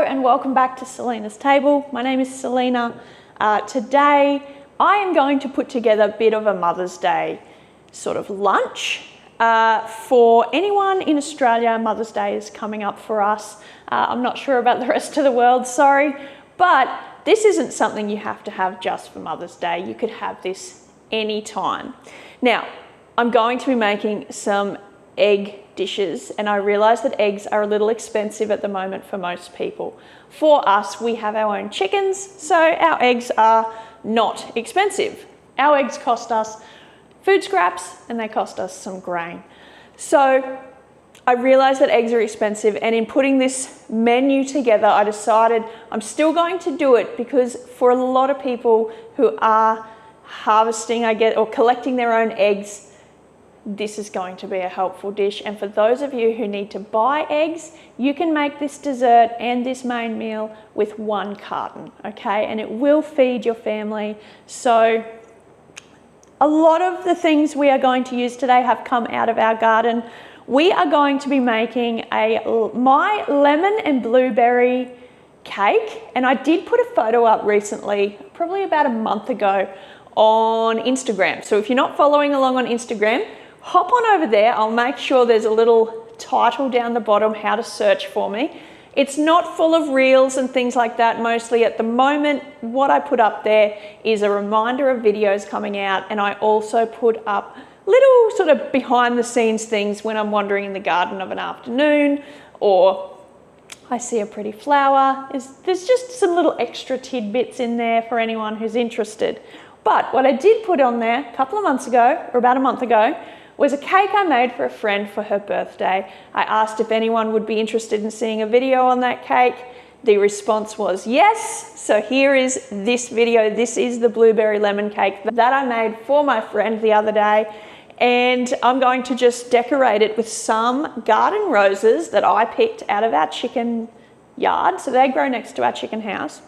and welcome back to Selena's Table. My name is Selena. Today I am going to put together a bit of a Mother's Day sort of lunch. For anyone in Australia, Mother's Day is coming up for us. I'm not sure about the rest of the world, sorry, but this isn't something you have to have just for Mother's Day. You could have this anytime. Now, I'm going to be making some egg dishes, and I realize that eggs are a little expensive at the moment for most people. For us, we have our own chickens, so our eggs are not expensive. Our eggs cost us food scraps and they cost us some grain. So I realized that eggs are expensive, and in putting this menu together, I decided I'm still going to do it because for a lot of people who are harvesting, or collecting their own eggs, this is going to be a helpful dish. And for those of you who need to buy eggs, you can make this dessert and this main meal with one carton, okay? And it will feed your family. So a lot of the things we are going to use today have come out of our garden. We are going to be making my lemon and blueberry cake. And I did put a photo up recently, probably about a month ago, on Instagram. So if you're not following along on Instagram, hop on over there. I'll make sure there's a little title down the bottom, how to search for me. It's not full of reels and things like that. Mostly at the moment, what I put up there is a reminder of videos coming out, and I also put up little sort of behind the scenes things when I'm wandering in the garden of an afternoon, or I see a pretty flower. There's just some little extra tidbits in there for anyone who's interested. But what I did put on there a couple of months ago, or about a month ago, was a cake I made for a friend for her birthday. I asked if anyone would be interested in seeing a video on that cake. The response was yes. So here is this video. This is the blueberry lemon cake that I made for my friend the other day. And I'm going to just decorate it with some garden roses that I picked out of our chicken yard. So they grow next to our chicken house.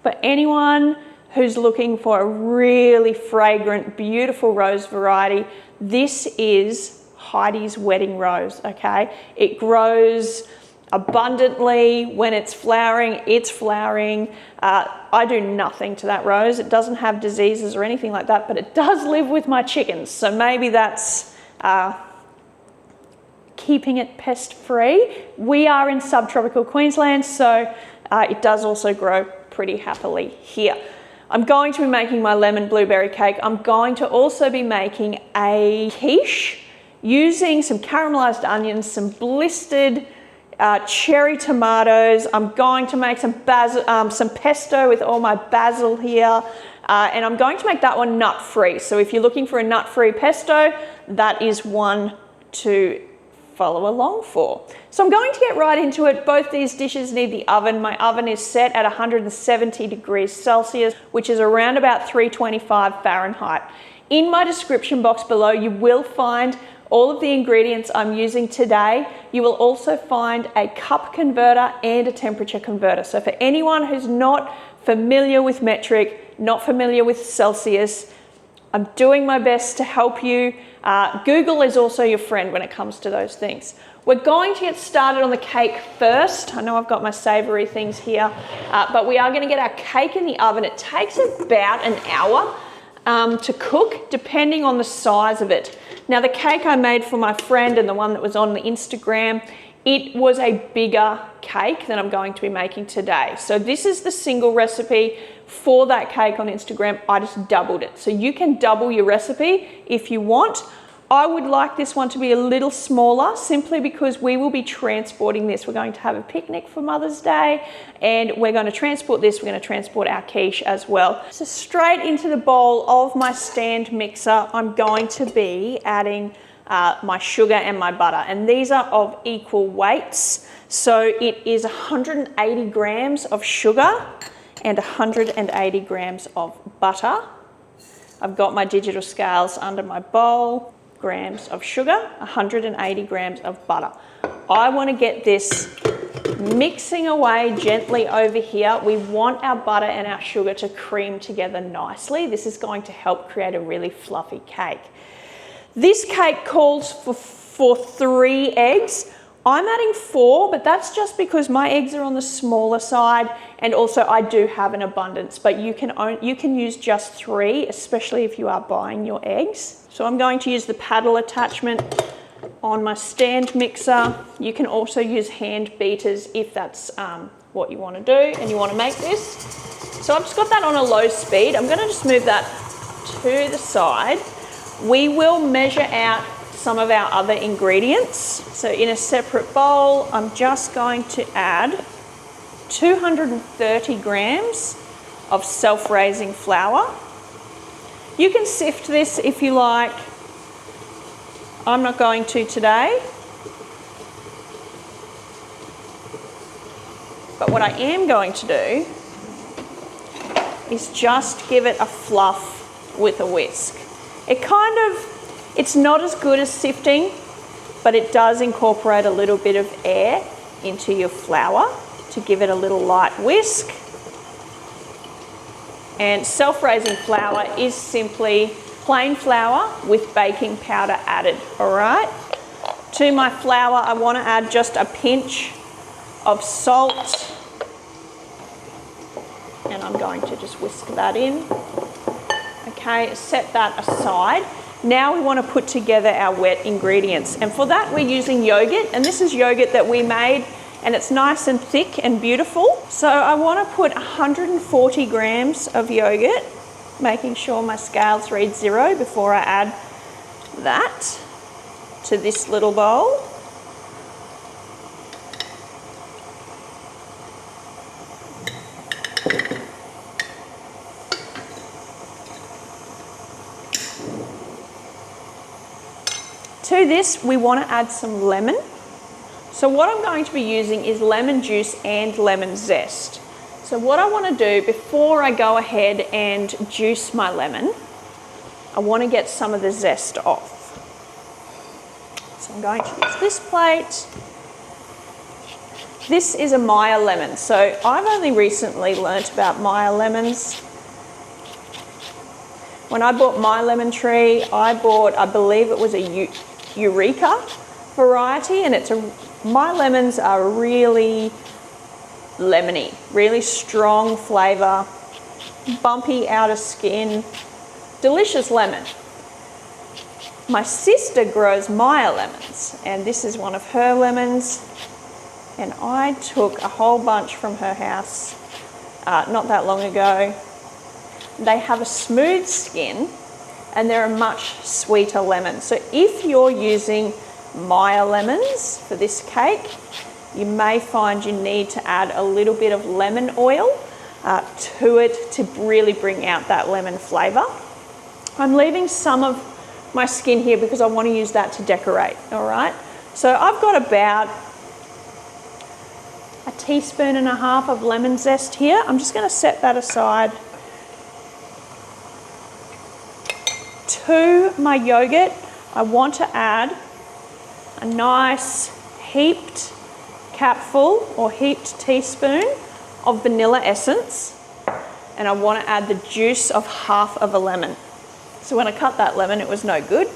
For anyone who's looking for a really fragrant, beautiful rose variety, this is Heidi's Wedding Rose, okay? It grows abundantly. When it's flowering, it's flowering. I do nothing to that rose. It doesn't have diseases or anything like that, but it does live with my chickens. So maybe that's keeping it pest-free. We are in subtropical Queensland, so it does also grow pretty happily here. I'm going to be making my lemon blueberry cake. I'm going to also be making a quiche using some caramelised onions, some blistered cherry tomatoes. I'm going to make some pesto with all my basil here. And I'm going to make that one nut-free. So if you're looking for a nut-free pesto, that is one to follow along for. So I'm going to get right into it. Both these dishes need the oven. My oven is set at 170 degrees Celsius, which is around about 325 Fahrenheit. In my description box below, you will find all of the ingredients I'm using today. You will also find a cup converter and a temperature converter. So for anyone who's not familiar with metric, not familiar with Celsius, I'm doing my best to help you. Google is also your friend when it comes to those things. We're going to get started on the cake first. I know I've got my savoury things here, but we are going to get our cake in the oven. It takes about an hour to cook, depending on the size of it. Now, the cake I made for my friend and the one that was on the Instagram, it was a bigger cake than I'm going to be making today. So this is the single recipe for that cake on Instagram. I just doubled it. So you can double your recipe if you want. I would like this one to be a little smaller simply because we will be transporting this. We're going to have a picnic for Mother's Day, and we're going to transport this. We're going to transport our quiche as well. So straight into the bowl of my stand mixer, I'm going to be adding my sugar and my butter, and these are of equal weights. So it is 180 grams of sugar and 180 grams of butter. I've got my digital scales under my bowl. Grams of sugar, 180 grams of butter. I want to get this mixing away gently over here. We want our butter and our sugar to cream together nicely. This is going to help create a really fluffy cake. This cake calls for 3 eggs. I'm adding 4, but that's just because my eggs are on the smaller side, and also I do have an abundance, but you can use just 3, especially if you are buying your eggs. So I'm going to use the paddle attachment on my stand mixer. You can also use hand beaters if that's what you want to do and you want to make this. So I've just got that on a low speed. I'm going to just move that to the side. We will measure out some of our other ingredients. So in a separate bowl, I'm just going to add 230 grams of self-raising flour. You can sift this if you like. I'm not going to today. But what I am going to do is just give it a fluff with a whisk. It's not as good as sifting, but it does incorporate a little bit of air into your flour to give it a little light whisk. And self-raising flour is simply plain flour with baking powder added, all right? To my flour, I want to add just a pinch of salt, and I'm going to just whisk that in. Okay, set that aside. Now we want to put together our wet ingredients, and for that we're using yogurt, and this is yogurt that we made, and it's nice and thick and beautiful. So I want to put 140 grams of yogurt, making sure my scales read 0 before I add that to this little bowl. To this, we want to add some lemon. So what I'm going to be using is lemon juice and lemon zest. So what I want to do before I go ahead and juice my lemon, I want to get some of the zest off. So I'm going to use this plate. This is a Meyer lemon. So I've only recently learnt about Meyer lemons. When I bought my lemon tree, I believe it was a Eureka variety, and my lemons are really lemony, really strong flavour, bumpy outer skin, delicious lemon. My sister grows Meyer lemons, and this is one of her lemons, and I took a whole bunch from her house not that long ago. They have a smooth skin, and they're a much sweeter lemon. So if you're using Meyer lemons for this cake, you may find you need to add a little bit of lemon oil to it to really bring out that lemon flavour. I'm leaving some of my skin here because I want to use that to decorate, all right? So I've got about 1.5 teaspoons of lemon zest here. I'm just going to set that aside. To my yogurt, I want to add a nice heaped capful or heaped teaspoon of vanilla essence, and I want to add the juice of half of a lemon. So when I cut that lemon, it was no good,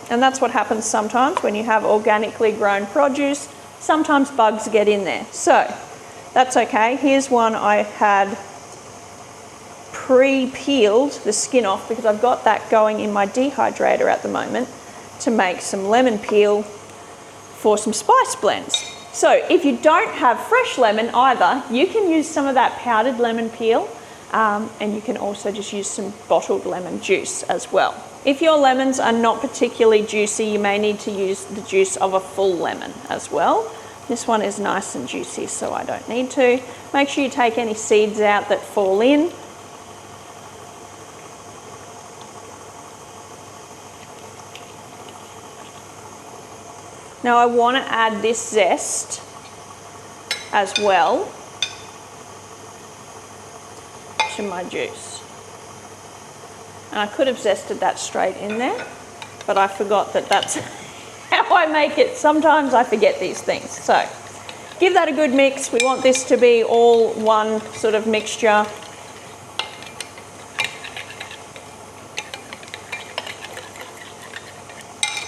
and that's what happens sometimes when you have organically grown produce. Sometimes bugs get in there, so that's okay. Here's one I had pre-peeled the skin off because I've got that going in my dehydrator at the moment to make some lemon peel for some spice blends. So if you don't have fresh lemon either, you can use some of that powdered lemon peel, and you can also just use some bottled lemon juice as well. If your lemons are not particularly juicy, you may need to use the juice of a full lemon as well. This one is nice and juicy, so I don't need to. Make sure you take any seeds out that fall in. Now I want to add this zest as well to my juice. And I could have zested that straight in there, but I forgot that that's how I make it. Sometimes I forget these things. So give that a good mix. We want this to be all one sort of mixture.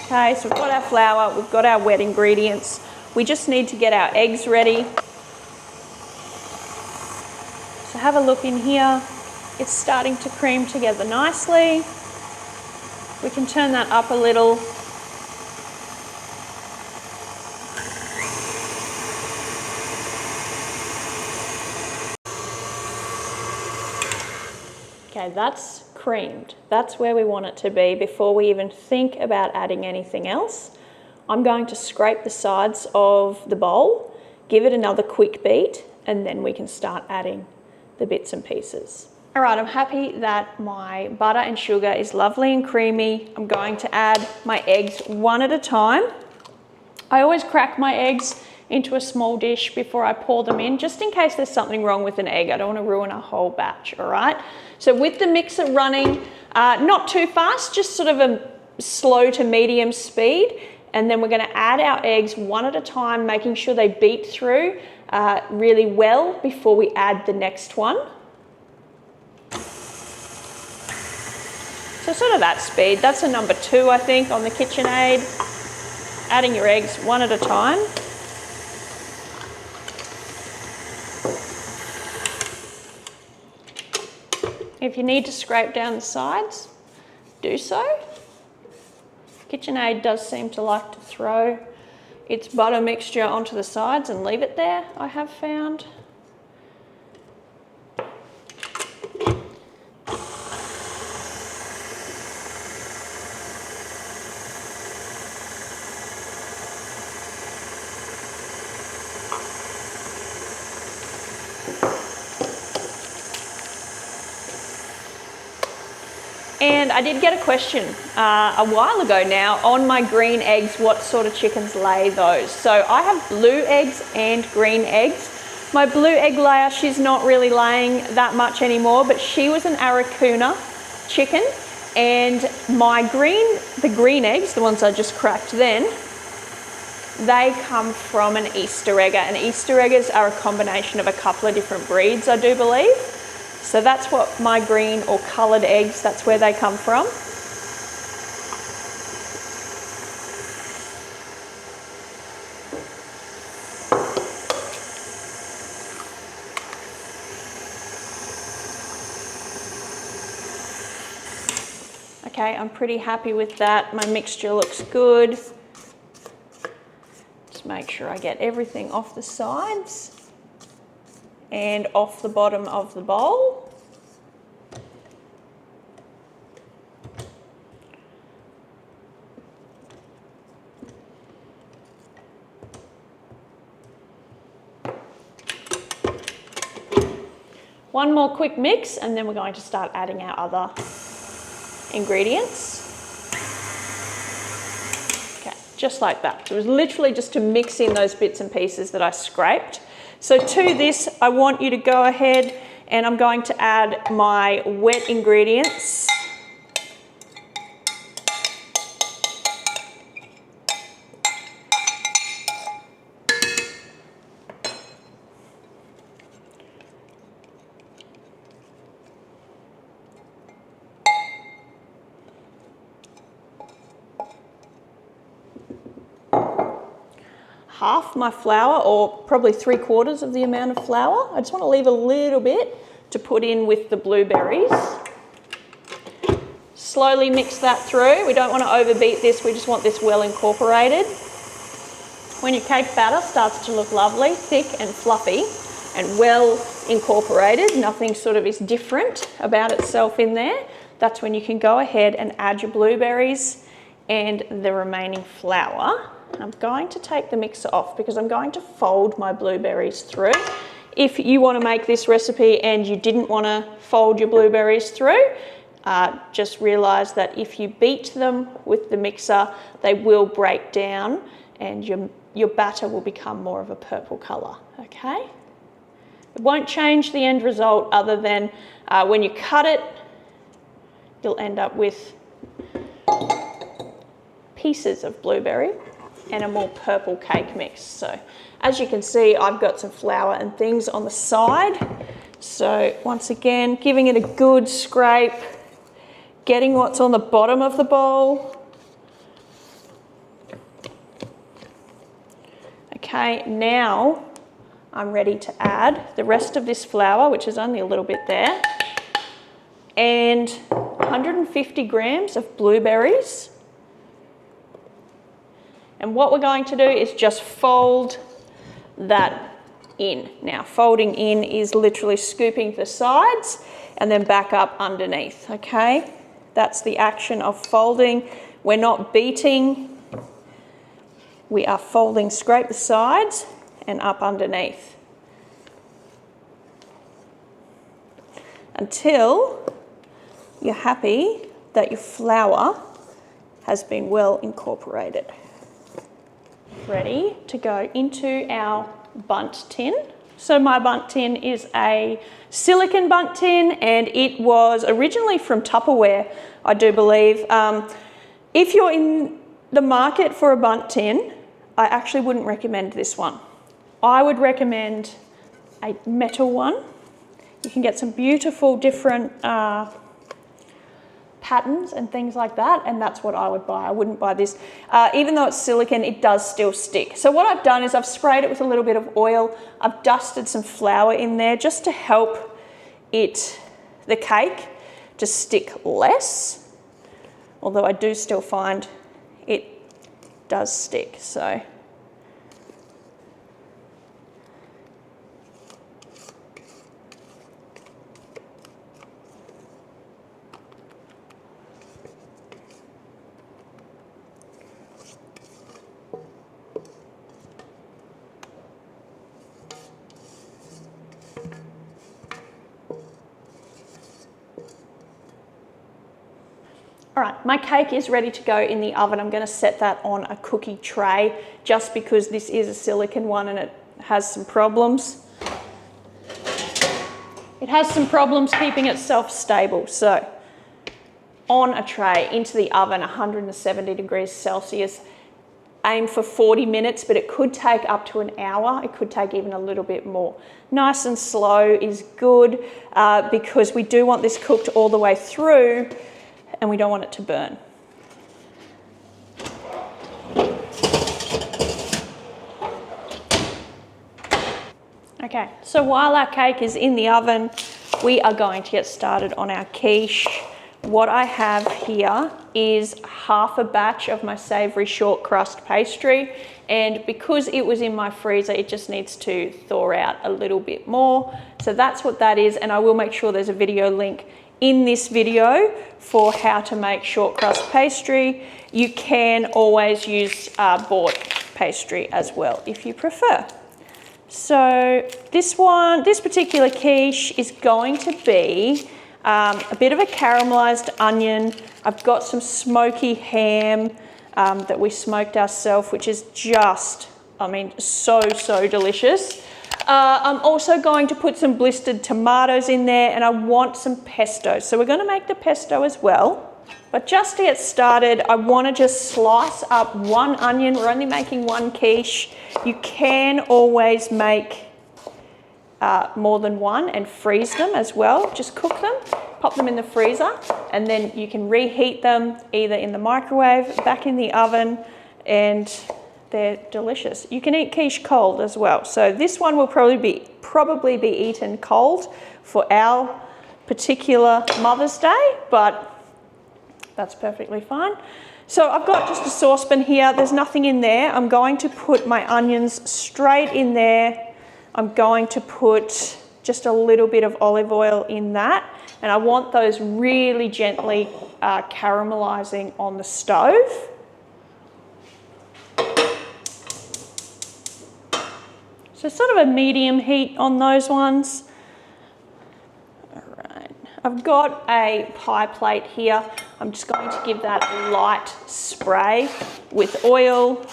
Okay, so we've got our flour, we've got our wet ingredients. We just need to get our eggs ready. So have a look in here. It's starting to cream together nicely. We can turn that up a little. Okay, that's creamed. That's where we want it to be before we even think about adding anything else. I'm going to scrape the sides of the bowl, give it another quick beat, and then we can start adding the bits and pieces. All right, I'm happy that my butter and sugar is lovely and creamy. I'm going to add my eggs one at a time. I always crack my eggs into a small dish before I pour them in, just in case there's something wrong with an egg. I don't want to ruin a whole batch, all right? So with the mixer running, not too fast, just sort of a slow to medium speed, and then we're going to add our eggs one at a time, making sure they beat through really well before we add the next one. So sort of that speed, that's a number 2, I think, on the KitchenAid. Adding your eggs one at a time. If you need to scrape down the sides, do so. KitchenAid does seem to like to throw its butter mixture onto the sides and leave it there, I have found. And I did get a question a while ago now on my green eggs, what sort of chickens lay those. So I have blue eggs and green eggs. My blue egg layer, she's not really laying that much anymore, but she was an Aracuna chicken. And the green eggs, the ones I just cracked then, they come from an Easter egger. And Easter eggers are a combination of a couple of different breeds, I do believe. So that's what my green or coloured eggs, that's where they come from. Okay, I'm pretty happy with that. My mixture looks good. Just make sure I get everything off the sides and off the bottom of the bowl. One more quick mix and then we're going to start adding our other ingredients. Okay, just like that. So it was literally just to mix in those bits and pieces that I scraped. So to this, I want you to go ahead and I'm going to add my wet ingredients. Half my flour, or probably 3/4 of the amount of flour. I just want to leave a little bit to put in with the blueberries. Slowly mix that through. We don't want to overbeat this, we just want this well incorporated. When your cake batter starts to look lovely, thick and fluffy and well incorporated, nothing sort of is different about itself in there, that's when you can go ahead and add your blueberries and the remaining flour. I'm going to take the mixer off because I'm going to fold my blueberries through. If you want to make this recipe and you didn't want to fold your blueberries through, just realise that if you beat them with the mixer, they will break down and your batter will become more of a purple colour, okay? It won't change the end result other than when you cut it, you'll end up with pieces of blueberry and a more purple cake mix. So as you can see, I've got some flour and things on the side. So once again, giving it a good scrape, getting what's on the bottom of the bowl. Okay, Okay, now I'm ready to add the rest of this flour, which is only a little bit there, and 150 grams of blueberries. And what we're going to do is just fold that in. Now, folding in is literally scooping the sides and then back up underneath, okay? That's the action of folding. We're not beating. We are folding, scrape the sides and up underneath until you're happy that your flour has been well incorporated. Ready to go into our Bundt tin. So my Bundt tin is a silicone Bundt tin, and it was originally from Tupperware, I do believe. If you're in the market for a Bundt tin, I actually wouldn't recommend this one. I would recommend a metal one. You can get some beautiful different patterns and things like that, and that's what I would buy. I wouldn't buy this. Even though it's silicone, it does still stick. So what I've done is I've sprayed it with a little bit of oil. I've dusted some flour in there just to help the cake to stick less, although I do still find it does stick. So all right, my cake is ready to go in the oven. I'm going to set that on a cookie tray just because this is a silicone one and it has some problems. It has some problems keeping itself stable. So on a tray into the oven, 170 degrees Celsius. Aim for 40 minutes, but it could take up to an hour. It could take even a little bit more. Nice and slow is good because we do want this cooked all the way through, and we don't want it to burn. Okay, so while our cake is in the oven, we are going to get started on our quiche. What I have here is half a batch of my savoury short crust pastry, and because it was in my freezer, it just needs to thaw out a little bit more. So that's what that is, and I will make sure there's a video link in this video for how to make short crust pastry. You can always use bought pastry as well if you prefer. So this particular quiche is going to be a bit of a caramelised onion. I've got some smoky ham that we smoked ourselves, which is just, I mean, so delicious. I'm also going to put some blistered tomatoes in there, and I want some pesto. So we're going to make the pesto as well. But just to get started, I want to just slice up one onion. We're only making one quiche. You can always make more than one and freeze them as well. Just cook them, pop them in the freezer, and then you can reheat them either in the microwave, back in the oven, and they're delicious. You can eat quiche cold as well. So this one will probably be eaten cold for our particular Mother's Day, but that's perfectly fine. So I've got just a saucepan here. There's nothing in there. I'm going to put my onions straight in there. I'm going to put just a little bit of olive oil in that, and I want those really gently caramelizing on the stove. So sort of a medium heat on those ones. All right, I've got a pie plate here. I'm just going to give that a light spray with oil.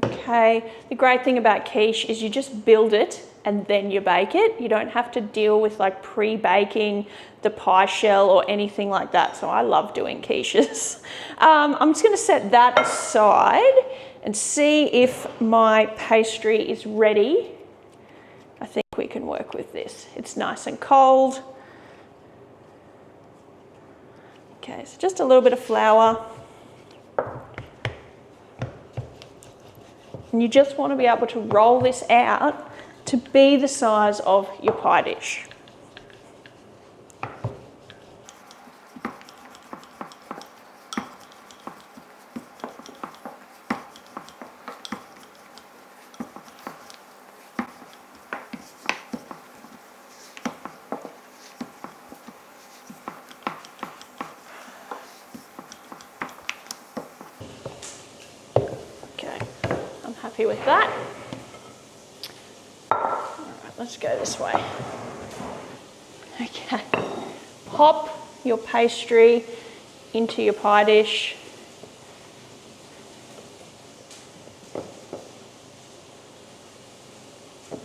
Okay, the great thing about quiche is you just build it and then you bake it. You don't have to deal with like pre-baking the pie shell or anything like that. So I love doing quiches. I'm just going to set that aside and see if my pastry is ready. I think we can work with this. It's nice and cold. Okay, so just a little bit of flour. And you just want to be able to roll this out to be the size of your pie dish. Happy with that. All right, let's go this way. Okay, pop your pastry into your pie dish.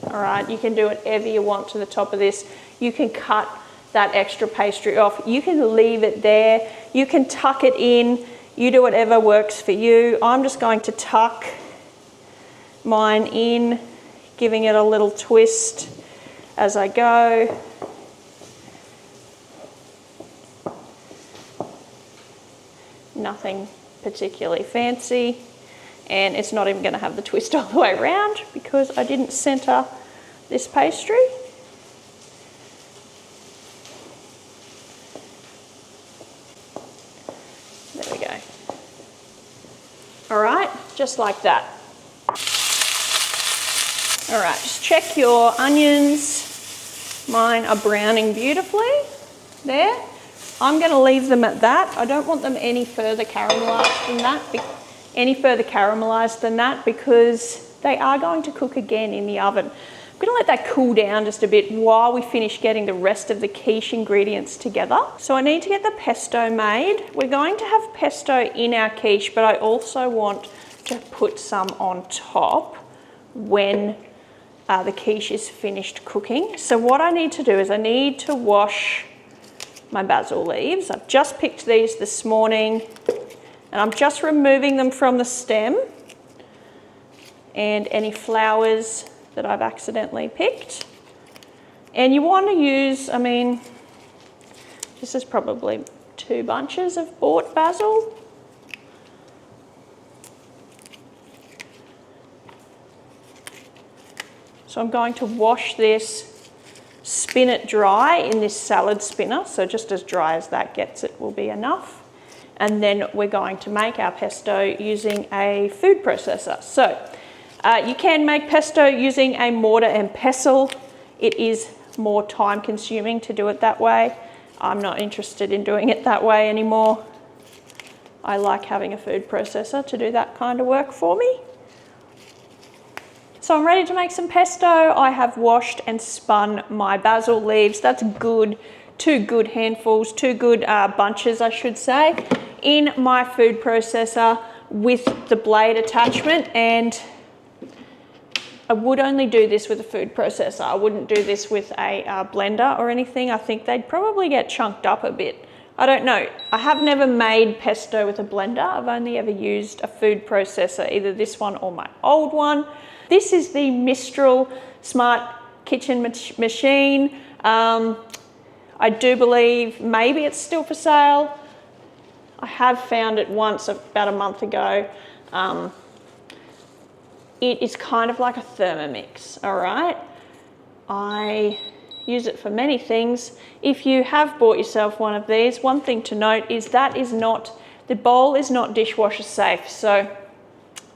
All right, you can do whatever you want to the top of this. You can cut that extra pastry off. You can leave it there. You can tuck it in. You do whatever works for you. I'm just going to tuck mine in, giving it a little twist as I go. Nothing particularly fancy, and it's not even going to have the twist all the way around because I didn't center this pastry. There we go. All right, just like that. All right, just check your onions. Mine are browning beautifully there. I'm going to leave them at that. I don't want them any further caramelized than that, because they are going to cook again in the oven. I'm going to let that cool down just a bit while we finish getting the rest of the quiche ingredients together. So I need to get the pesto made. We're going to have pesto in our quiche, but I also want to put some on top when the quiche is finished cooking. So what I need to do is I need to wash my basil leaves. I've just picked these this morning and I'm just removing them from the stem and any flowers that I've accidentally picked. And you want to use, I mean, this is probably 2 bunches of bought basil. So I'm going to wash this, spin it dry in this salad spinner. So just as dry as that gets it will be enough. And then we're going to make our pesto using a food processor. So you can make pesto using a mortar and pestle. It is more time consuming to do it that way. I'm not interested in doing it that way anymore. I like having a food processor to do that kind of work for me. So I'm ready to make some pesto. I have washed and spun my basil leaves. That's good, 2 good handfuls, 2 good bunches, I should say, in my food processor with the blade attachment. And I would only do this with a food processor. I wouldn't do this with a blender or anything. I think they'd probably get chunked up a bit. I don't know. I have never made pesto with a blender. I've only ever used a food processor, either this one or my old one. This is the Mistral Smart Kitchen Machine. I do believe maybe it's still for sale. I have found it once about a month ago. It is kind of like a Thermomix, all right? I use it for many things. If you have bought yourself one of these, one thing to note is that the bowl is not dishwasher safe. So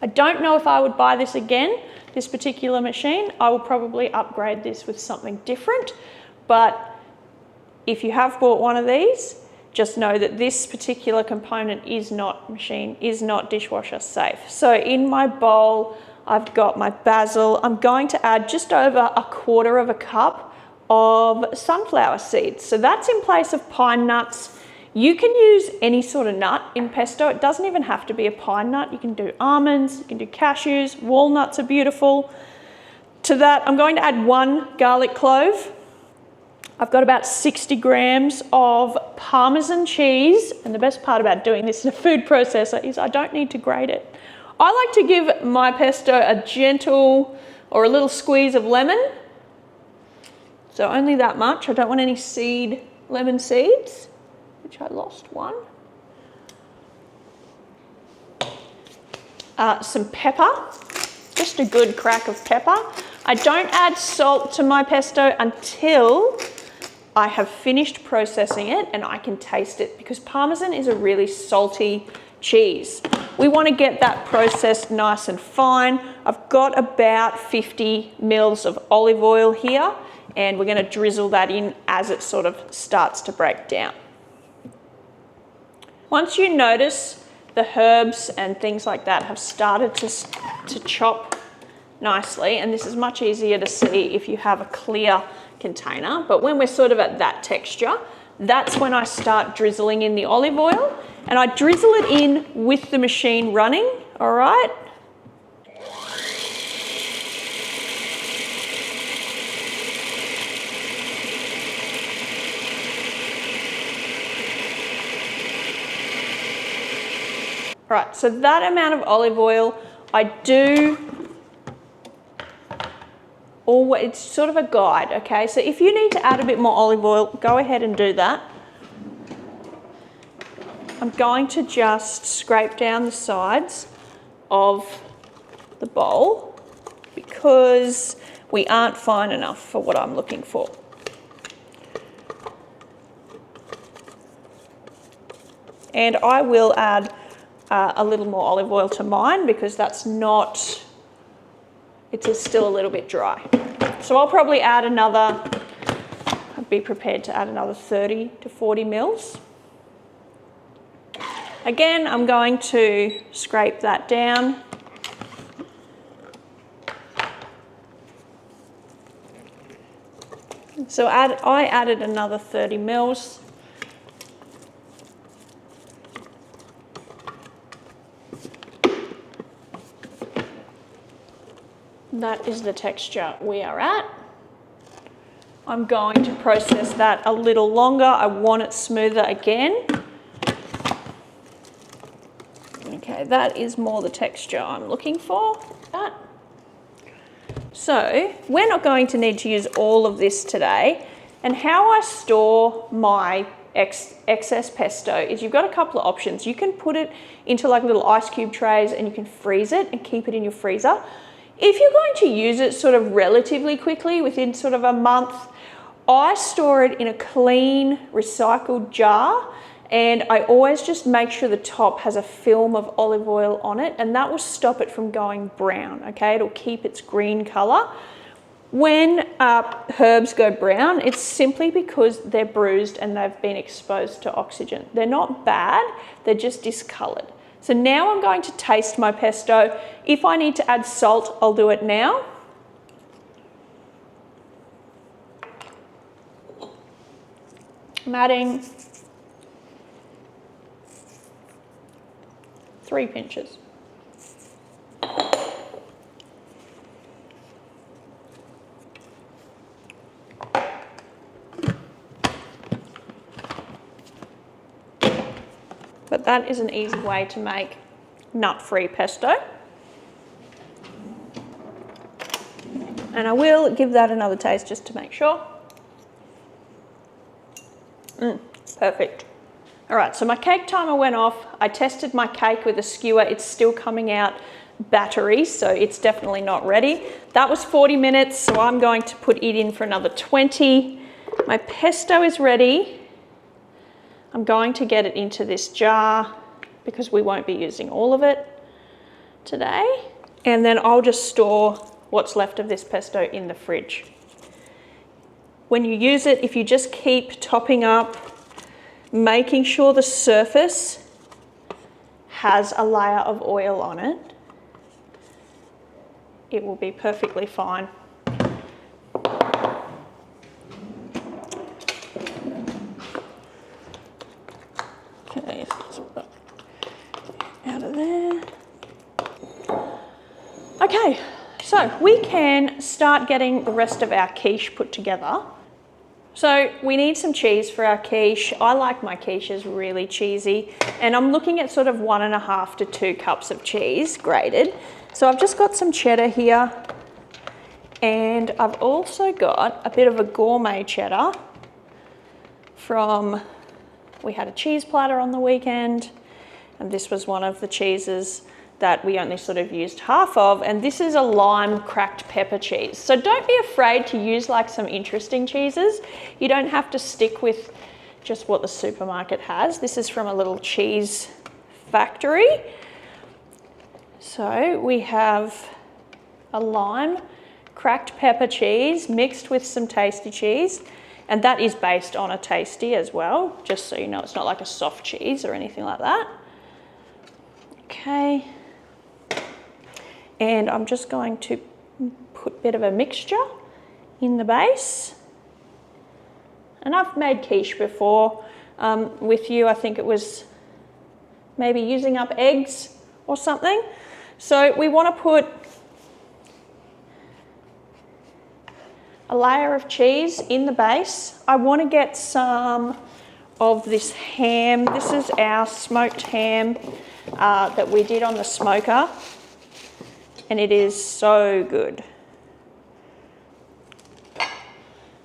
I don't know if I would buy this again, this particular machine. I will probably upgrade this with something different. But if you have bought one of these, just know that this particular component is not dishwasher safe. So in my bowl, I've got my basil. I'm going to add just over 1/4 cup of sunflower seeds. So that's in place of pine nuts. You can use any sort of nut in pesto. It doesn't even have to be a pine nut. You can do almonds, you can do cashews, walnuts are beautiful. To that, I'm going to add 1 garlic clove. I've got about 60 grams of Parmesan cheese. And the best part about doing this in a food processor is I don't need to grate it. I like to give my pesto a gentle or a little squeeze of lemon. So only that much. I don't want any lemon seeds, which I lost 1. Some pepper. just a good crack of pepper. I don't add salt to my pesto until I have finished processing it and I can taste it, because Parmesan is a really salty cheese. We want to get that processed nice and fine. I've got about 50 mils of olive oil here, and we're going to drizzle that in as it sort of starts to break down. Once you notice the herbs and things like that have started to chop nicely, and this is much easier to see if you have a clear container, but when we're sort of at that texture, that's when I start drizzling in the olive oil, and I drizzle it in with the machine running, all right? Right, so that amount of olive oil, I do always, it's sort of a guide, okay? So if you need to add a bit more olive oil, go ahead and do that. I'm going to just scrape down the sides of the bowl because we aren't fine enough for what I'm looking for. And I will add a little more olive oil to mine because that's not, it is still a little bit dry. So I'll probably add another, I'd be prepared to add another 30 to 40 mils. Again, I'm going to scrape that down. So I added another 30 mils. That is the texture we are at. I'm going to process that a little longer. I want it smoother again. Okay, that is more the texture I'm looking for. That. So we're not going to need to use all of this today. And how I store my excess pesto is you've got a couple of options. You can put it into like little ice cube trays and you can freeze it and keep it in your freezer. If you're going to use it sort of relatively quickly, within sort of a month, I store it in a clean recycled jar, and I always just make sure the top has a film of olive oil on it, and that will stop it from going brown, okay? It'll keep its green color. When herbs go brown, it's simply because they're bruised and they've been exposed to oxygen. They're not bad, they're just discolored. So now I'm going to taste my pesto. If I need to add salt, I'll do it now. I'm adding 3 pinches. But that is an easy way to make nut-free pesto. And I will give that another taste just to make sure. Perfect. All right, so my cake timer went off. I tested my cake with a skewer. It's still coming out battery, so it's definitely not ready. That was 40 minutes, so I'm going to put it in for another 20. My pesto is ready. I'm going to get it into this jar because we won't be using all of it today. And then I'll just store what's left of this pesto in the fridge. When you use it, if you just keep topping up, making sure the surface has a layer of oil on it, it will be perfectly fine. Okay, out of there. Okay, so we can start getting the rest of our quiche put together. So we need some cheese for our quiche. I like my quiches really cheesy, and I'm looking at sort of 1.5 to 2 cups of cheese grated. So I've just got some cheddar here, and I've also got a bit of a gourmet cheddar from, we had a cheese platter on the weekend, and this was one of the cheeses that we only sort of used half of, and this is a lime cracked pepper cheese. So don't be afraid to use like some interesting cheeses. You don't have to stick with just what the supermarket has. This is from a little cheese factory. So we have a lime cracked pepper cheese mixed with some tasty cheese, and that is based on a tasty as well, just so you know. It's not like a soft cheese or anything like that. Okay, and I'm just going to put a bit of a mixture in the base. And I've made quiche before with you. I think it was maybe using up eggs or something. So we want to put a layer of cheese in the base. I want to get some of this ham. This is our smoked ham that we did on the smoker, and it is so good.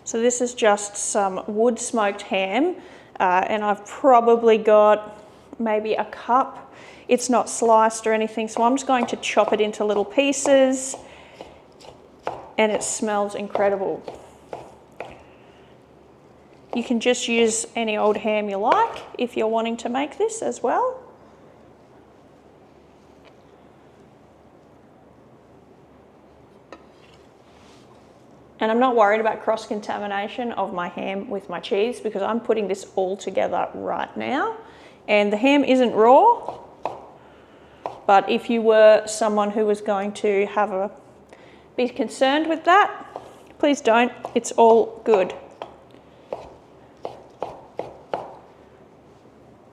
So this is just some wood smoked ham, and I've probably got maybe a cup. It's not sliced or anything, so I'm just going to chop it into little pieces, and it smells incredible. You can just use any old ham you like if you're wanting to make this as well. And I'm not worried about cross-contamination of my ham with my cheese because I'm putting this all together right now. And the ham isn't raw, but if you were someone who was going to be concerned with that, please don't. It's all good.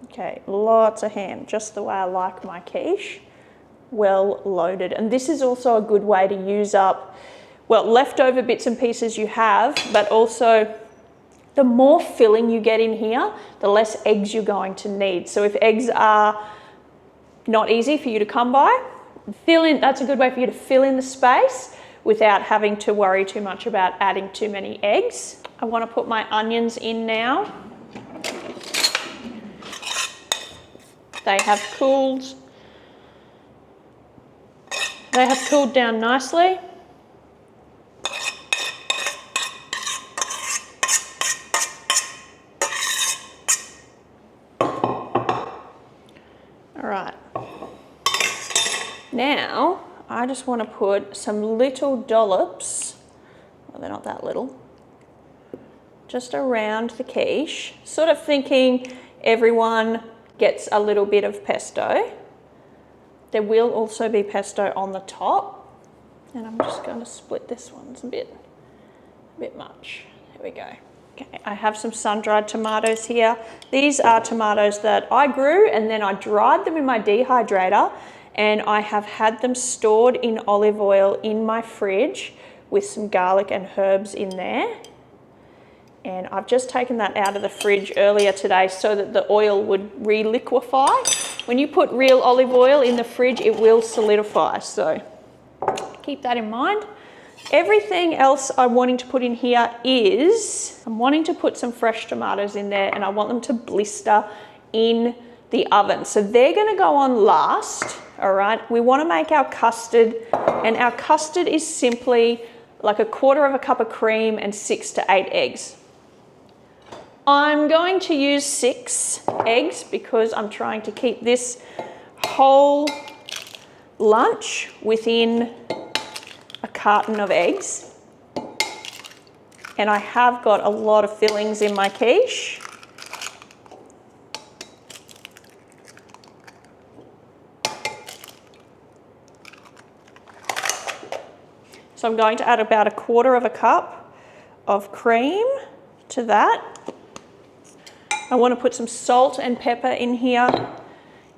Okay, lots of ham, just the way I like my quiche, well loaded. And this is also a good way to use up, well, leftover bits and pieces you have, but also the more filling you get in here, the less eggs you're going to need. So if eggs are not easy for you to come by, that's a good way for you to fill in the space without having to worry too much about adding too many eggs. I want to put my onions in now. They have cooled down nicely. All right. Now, I just want to put some little dollops, well, they're not that little, just around the quiche, sort of thinking everyone gets a little bit of pesto. There will also be pesto on the top, and I'm just going to split this one. It's a bit much. There we go. Okay, I have some sun-dried tomatoes here. These are tomatoes that I grew and then I dried them in my dehydrator, and I have had them stored in olive oil in my fridge with some garlic and herbs in there. And I've just taken that out of the fridge earlier today so that the oil would re-liquefy. When you put real olive oil in the fridge, it will solidify, so keep that in mind. Everything else I'm wanting to put in here is, I'm wanting to put some fresh tomatoes in there, and I want them to blister in the oven. So they're going to go on last, all right? We want to make our custard, and our custard is simply like 1/4 cup of cream and 6 to 8 eggs. I'm going to use 6 eggs because I'm trying to keep this whole lunch within a carton of eggs. And I have got a lot of fillings in my quiche. So I'm going to add about 1/4 cup of cream to that. I want to put some salt and pepper in here.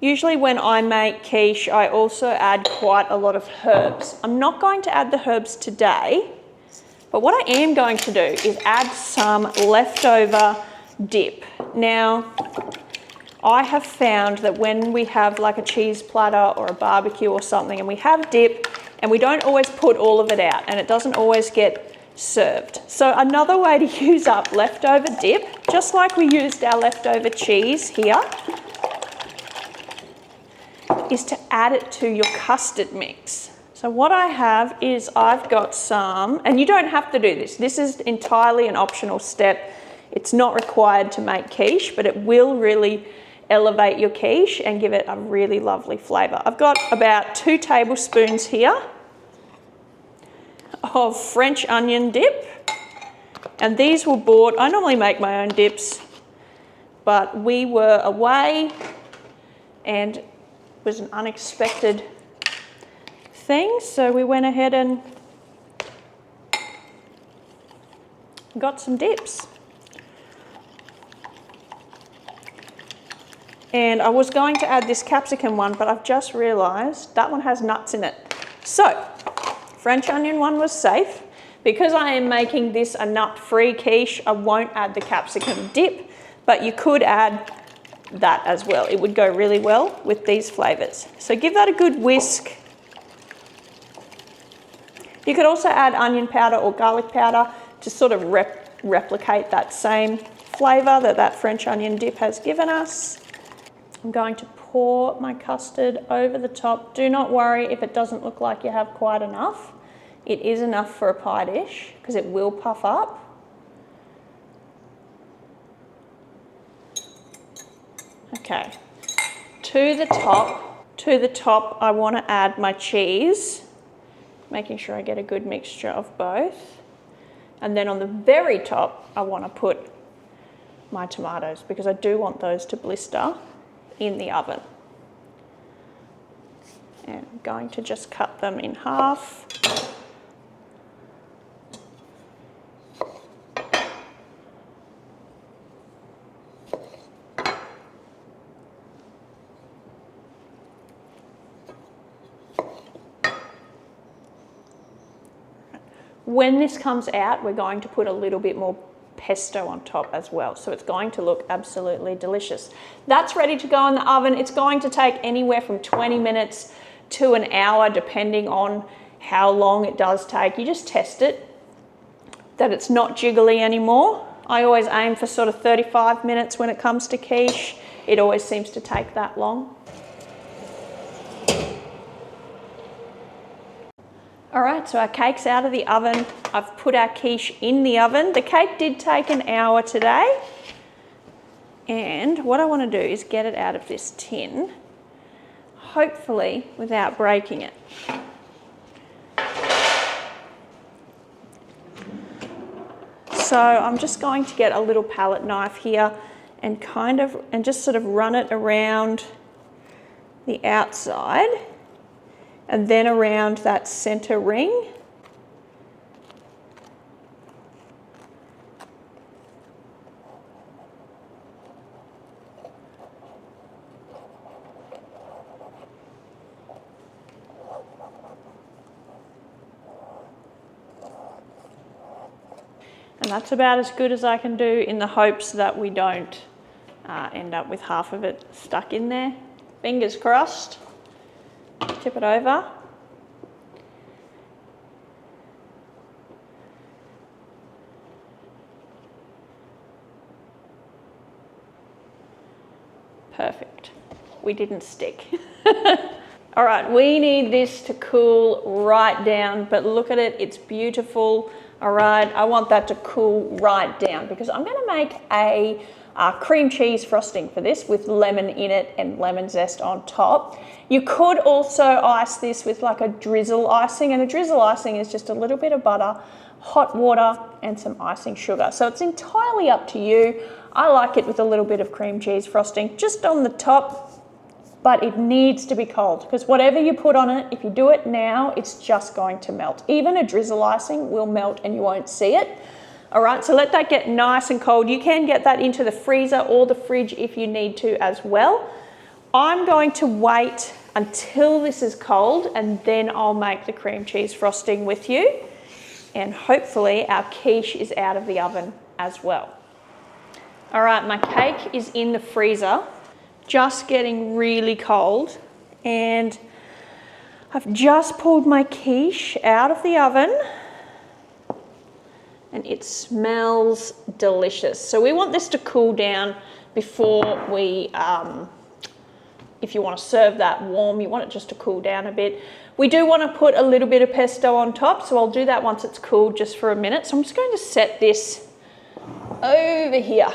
Usually when I make quiche, I also add quite a lot of herbs. I'm not going to add the herbs today, but what I am going to do is add some leftover dip. Now, I have found that when we have like a cheese platter or a barbecue or something and we have dip and we don't always put all of it out and it doesn't always get served. So another way to use up leftover dip, just like we used our leftover cheese here, is to add it to your custard mix. So what I have is I've got some, and you don't have to do this. This is entirely an optional step. It's not required to make quiche, but it will really elevate your quiche and give it a really lovely flavour. I've got about 2 tablespoons here of French onion dip, and these were bought, I normally make my own dips, but we were away and it was an unexpected thing, so we went ahead and got some dips. And I was going to add this capsicum one, but I've just realised that one has nuts in it. So, French onion one was safe. Because I am making this a nut-free quiche, I won't add the capsicum dip, but you could add that as well. It would go really well with these flavours. So give that a good whisk. You could also add onion powder or garlic powder to sort of replicate that same flavour that French onion dip has given us. I'm going to pour my custard over the top. Do not worry if it doesn't look like you have quite enough. It is enough for a pie dish because it will puff up. Okay, to the top I want to add my cheese, making sure I get a good mixture of both. And then on the very top, I want to put my tomatoes because I do want those to blister in the oven. And I'm going to just cut them in half. When this comes out, we're going to put a little bit more pesto on top as well. So it's going to look absolutely delicious. That's ready to go in the oven. It's going to take anywhere from 20 minutes to an hour, depending on how long it does take. You just test it, that it's not jiggly anymore. I always aim for sort of 35 minutes when it comes to quiche. It always seems to take that long. All right, so our cake's out of the oven. I've put our quiche in the oven. The cake did take an hour today. And what I want to do is get it out of this tin, hopefully without breaking it. So I'm just going to get a little palette knife here and just sort of run it around the outside and then around that center ring. And that's about as good as I can do in the hopes that we don't end up with half of it stuck in there. Fingers crossed. Tip it over. Perfect. We didn't stick. All right, we need this to cool right down, but look at it, it's beautiful. All right, I want that to cool right down because I'm gonna make a cream cheese frosting for this with lemon in it and lemon zest on top. You could also ice this with like a drizzle icing, and a drizzle icing is just a little bit of butter, hot water, and some icing sugar. So it's entirely up to you. I like it with a little bit of cream cheese frosting just on the top, but it needs to be cold because whatever you put on it, if you do it now, it's just going to melt. Even a drizzle icing will melt and you won't see it. All right, so let that get nice and cold. You can get that into the freezer or the fridge if you need to as well. I'm going to wait until this is cold and then I'll make the cream cheese frosting with you. And hopefully our quiche is out of the oven as well. All right, my cake is in the freezer, just getting really cold. And I've just pulled my quiche out of the oven. And it smells delicious. So we want this to cool down before we if you want to serve that warm, you want it just to cool down a bit. We do want to put a little bit of pesto on top, so I'll do that once it's cooled just for a minute. So I'm just going to set this over here.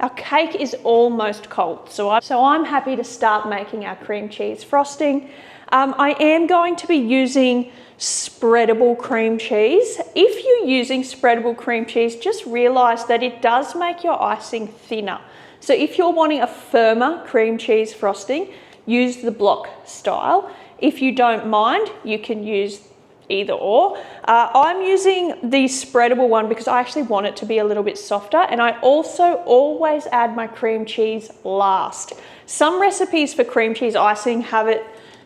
Our cake is almost cold, so I'm happy to start making our cream cheese frosting. I am going to be using spreadable cream cheese. If you're using spreadable cream cheese, just realise that it does make your icing thinner. So if you're wanting a firmer cream cheese frosting, use the block style. If you don't mind, you can use either or. I'm using the spreadable one because I actually want it to be a little bit softer, and I also always add my cream cheese last. Some recipes for cream cheese icing have it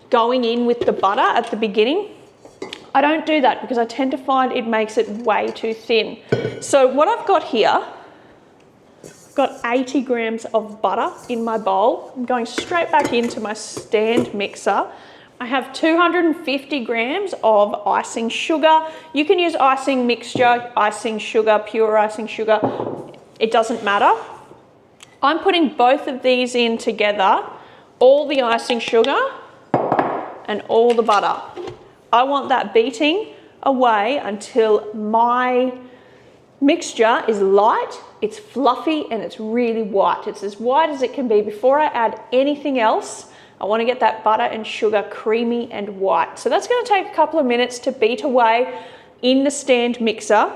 going in with the butter at the beginning. I don't do that because I tend to find it makes it way too thin. So what I've got here, I've got 80 grams of butter in my bowl. I'm going straight back into my stand mixer. I have 250 grams of icing sugar. You can use icing mixture, icing sugar, pure icing sugar. It doesn't matter. I'm putting both of these in together, all the icing sugar and all the butter. I want that beating away until my mixture is light, it's fluffy, and it's really white. It's as white as it can be. Before I add anything else, I want to get that butter and sugar creamy and white. So that's going to take a couple of minutes to beat away in the stand mixer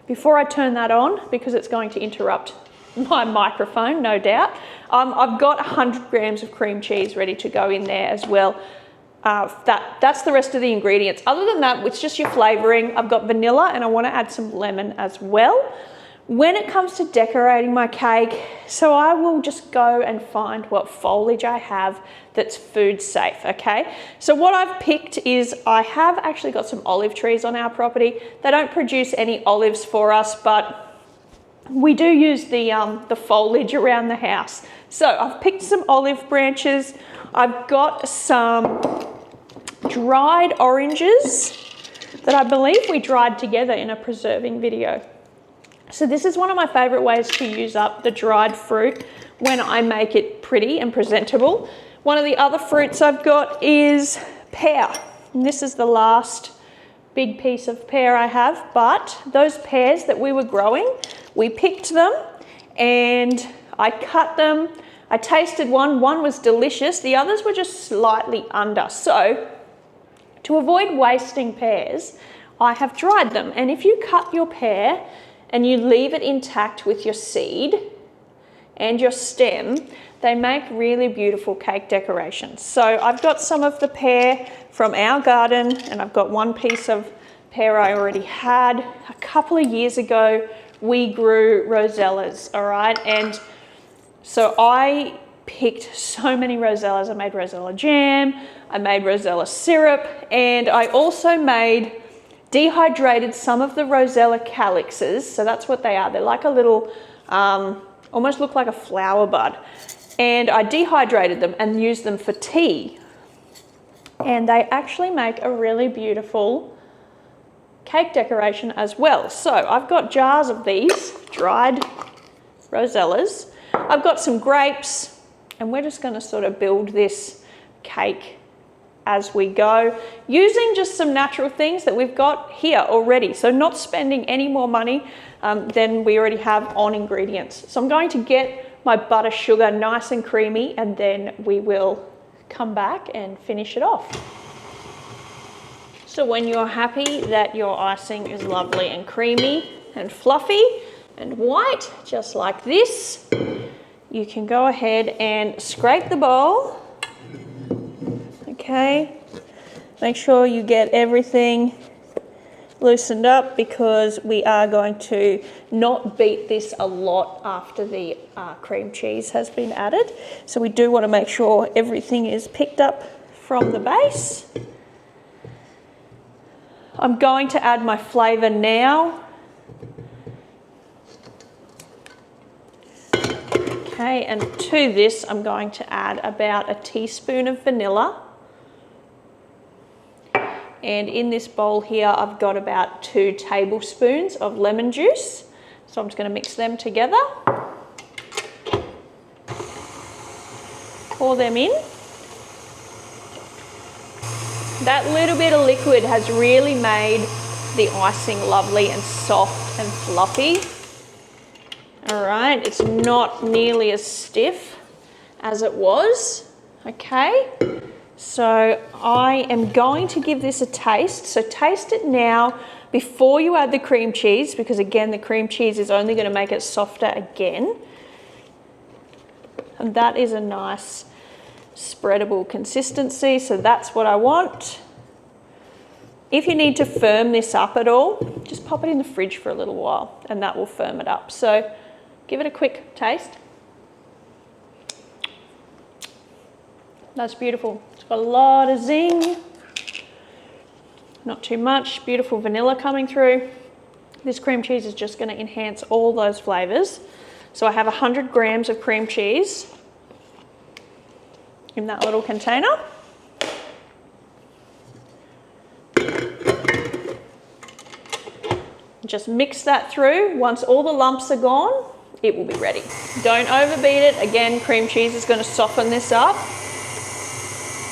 before I turn that on, because it's going to interrupt my microphone, no doubt. I've got 100 grams of cream cheese ready to go in there as well. That's the rest of the ingredients. Other than that, it's just your flavouring. I've got vanilla and I want to add some lemon as well. When it comes to decorating my cake, so I will just go and find what foliage I have that's food safe, okay? So what I've picked is, I have actually got some olive trees on our property. They don't produce any olives for us, but we do use the foliage around the house. So I've picked some olive branches. I've got some dried oranges that I believe we dried together in a preserving video. So this is one of my favourite ways to use up the dried fruit when I make it pretty and presentable. One of the other fruits I've got is pear. And this is the last big piece of pear I have, but those pears that we were growing, we picked them and I cut them. I tasted one was delicious, the others were just slightly under. So to avoid wasting pears, I have dried them. And if you cut your pear and you leave it intact with your seed and your stem, they make really beautiful cake decorations. So I've got some of the pear from our garden, and I've got one piece of pear I already had. A couple of years ago, we grew rosellas, all right? And so I picked so many rosellas. I made rosella jam, I made rosella syrup, and I also dehydrated some of the rosella calyxes. So that's what they are. They're like a little, almost look like a flower bud. And I dehydrated them and used them for tea. And they actually make a really beautiful cake decoration as well. So I've got jars of these dried rosellas. I've got some grapes, and we're just going to sort of build this cake as we go, using just some natural things that we've got here already. So not spending any more money than we already have on ingredients. So I'm going to get my butter sugar nice and creamy, and then we will come back and finish it off. So when you're happy that your icing is lovely and creamy and fluffy and white, just like this, you can go ahead and scrape the bowl. Okay, make sure you get everything loosened up, because we are going to not beat this a lot after the cream cheese has been added. So we do want to make sure everything is picked up from the base. I'm going to add my flavour now. Okay, and to this I'm going to add about a teaspoon of vanilla. And in this bowl here, I've got about 2 tablespoons of lemon juice. So I'm just going to mix them together. pour them in. That little bit of liquid has really made the icing lovely and soft and fluffy. All right, it's not nearly as stiff as it was, okay? So I am going to give this a taste. So taste it now before you add the cream cheese, because again, the cream cheese is only going to make it softer again. And that is a nice spreadable consistency, so that's what I want. If you need to firm this up at all, just pop it in the fridge for a little while and that will firm it up. So give it a quick taste. That's beautiful. It's got a lot of zing, not too much. Beautiful vanilla coming through. This cream cheese is just going to enhance all those flavours. So I have 100 grams of cream cheese in that little container. Just mix that through. Once all the lumps are gone, it will be ready. Don't overbeat it. Again, cream cheese is going to soften this up.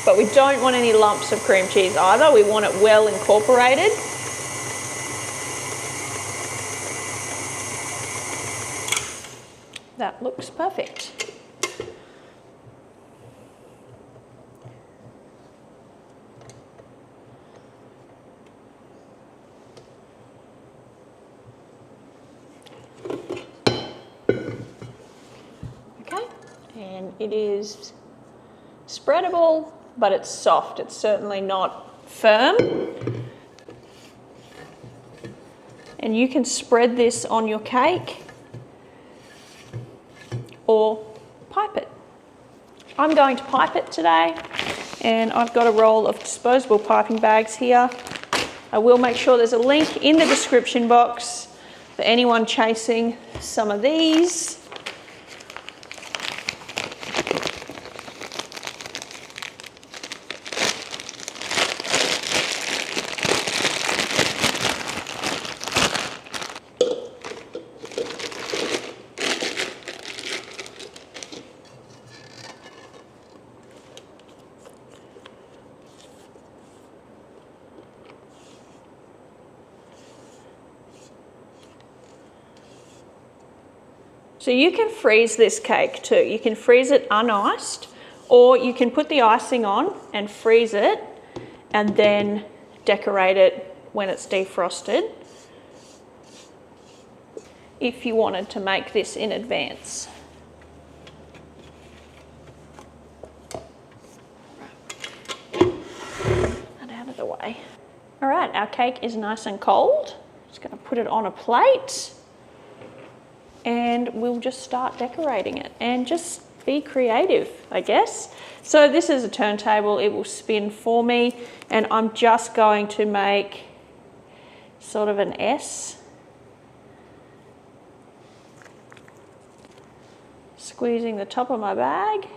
But we don't want any lumps of cream cheese either. We want it well incorporated. That looks perfect. Okay, and it is spreadable, but it's soft. It's certainly not firm. And you can spread this on your cake or pipe it. I'm going to pipe it today, and I've got a roll of disposable piping bags here. I will make sure there's a link in the description box for anyone chasing some of these. So you can freeze this cake too. You can freeze it uniced, or you can put the icing on and freeze it and then decorate it when it's defrosted, if you wanted to make this in advance. That out of the way. All right, our cake is nice and cold. Just going to put it on a plate. And we'll just start decorating it and just be creative, I guess. So this is a turntable, it will spin for me, and I'm just going to make sort of an S. Squeezing the top of my bag.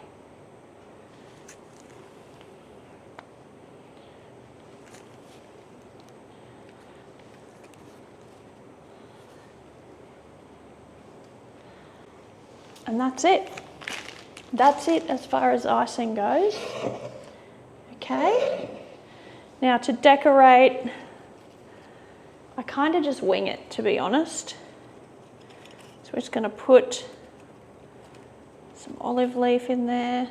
And that's it. That's it as far as icing goes. Okay. Now to decorate, I kind of just wing it, to be honest. So we're just going to put some olive leaf in there.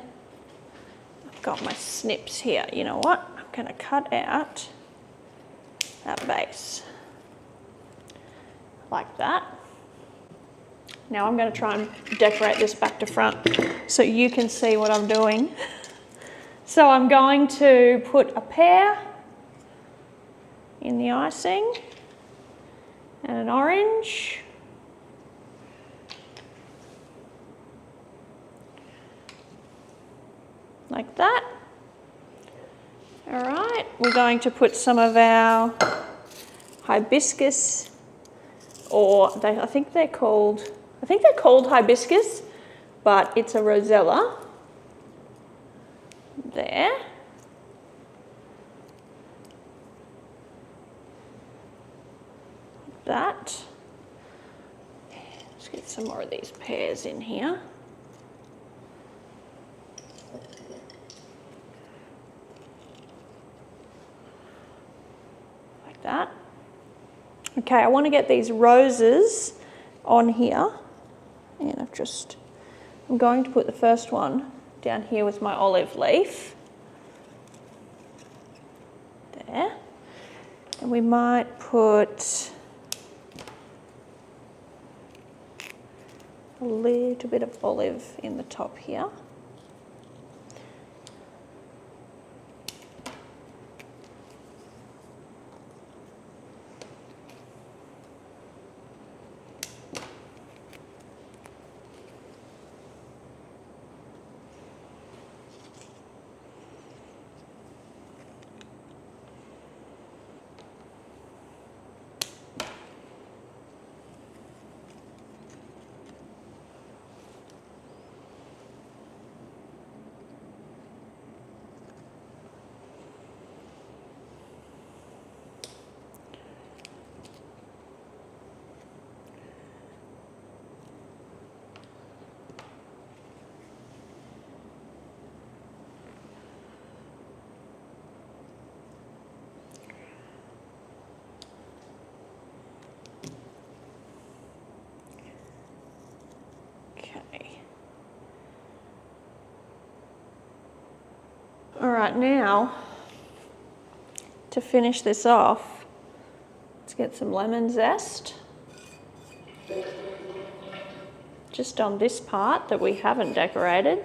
I've got my snips here. You know what? I'm going to cut out that base like that. Now I'm going to try and decorate this back to front so you can see what I'm doing. So I'm going to put a pear in the icing and an orange. Like that. All right, we're going to put some of our hibiscus, or I think they're called hibiscus, but it's a rosella there. That. Let's get some more of these pears in here. that. Okay, I want to get these roses on here, and I'm going to put the first one down here with my olive leaf. There. And we might put a little bit of olive in the top here. All right, now to finish this off, let's get some lemon zest just on this part that we haven't decorated.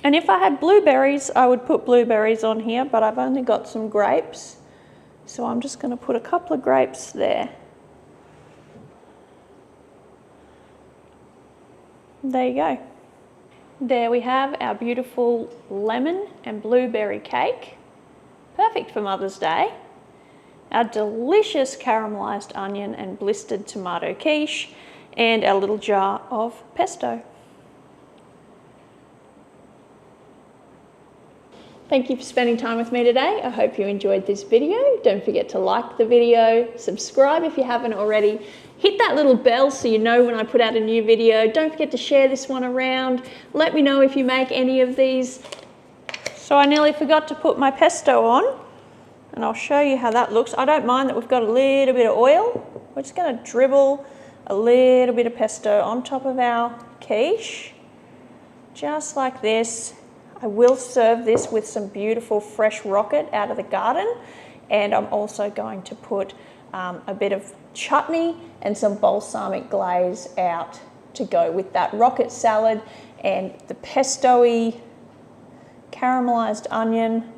And if I had blueberries, I would put blueberries on here, but I've only got some grapes. So I'm just going to put a couple of grapes there. There you go. There we have our beautiful lemon and blueberry cake. Perfect for Mother's Day. Our delicious caramelised onion and blistered tomato quiche, and our little jar of pesto. Thank you for spending time with me today. I hope you enjoyed this video. Don't forget to like the video, subscribe if you haven't already, hit that little bell so you know when I put out a new video. Don't forget to share this one around. Let me know if you make any of these. So I nearly forgot to put my pesto on, and I'll show you how that looks. I don't mind that we've got a little bit of oil. We're just going to dribble a little bit of pesto on top of our quiche, just like this. I will serve this with some beautiful fresh rocket out of the garden, and I'm also going to put a bit of chutney and some balsamic glaze out to go with that rocket salad and the pesto-y caramelised onion,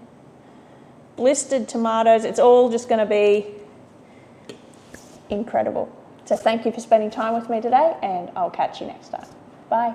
blistered tomatoes. It's all just going to be incredible. So thank you for spending time with me today, and I'll catch you next time. Bye.